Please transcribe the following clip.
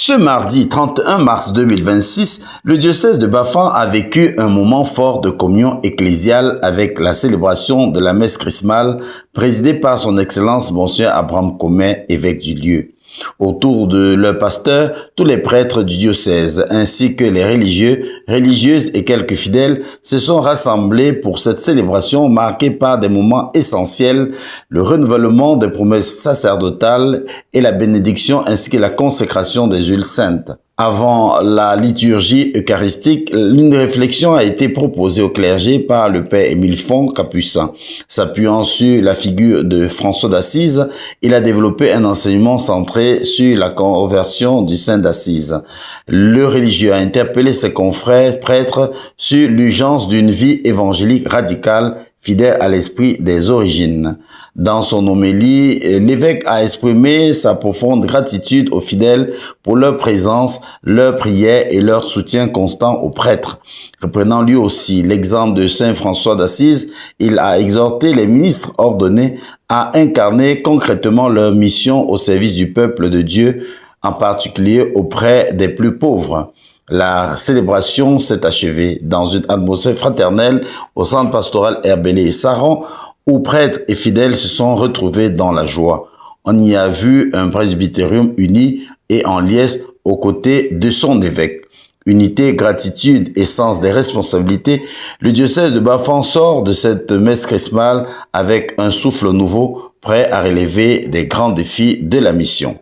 Ce mardi 31 mars 2026, le diocèse de Bafang a vécu un moment fort de communion ecclésiale avec la célébration de la messe chrismale présidée par son Excellence Monseigneur Abraham Comet, évêque du lieu. Autour de leur pasteur, tous les prêtres du diocèse ainsi que les religieux, religieuses et quelques fidèles se sont rassemblés pour cette célébration marquée par des moments essentiels, le renouvellement des promesses sacerdotales et la bénédiction ainsi que la consécration des huiles saintes. Avant la liturgie eucharistique, une réflexion a été proposée au clergé par le père Émile Font, capucin. S'appuyant sur la figure de François d'Assise, il a développé un enseignement centré sur la conversion du saint d'Assise. Le religieux a interpellé ses confrères prêtres sur l'urgence d'une vie évangélique radicale, fidèle à l'esprit des origines. Dans son homélie, l'évêque a exprimé sa profonde gratitude aux fidèles pour leur présence, leur prière et leur soutien constant aux prêtres. Reprenant lui aussi l'exemple de saint François d'Assise, il a exhorté les ministres ordonnés à incarner concrètement leur mission au service du peuple de Dieu, en particulier auprès des plus pauvres. La célébration s'est achevée dans une atmosphère fraternelle au centre pastoral Herbelé et Saran, où prêtres et fidèles se sont retrouvés dans la joie. On y a vu un presbytérium uni et en liesse aux côtés de son évêque. Unité, gratitude et sens des responsabilités, le diocèse de Bafang sort de cette messe chrismale avec un souffle nouveau, prêt à relever des grands défis de la mission.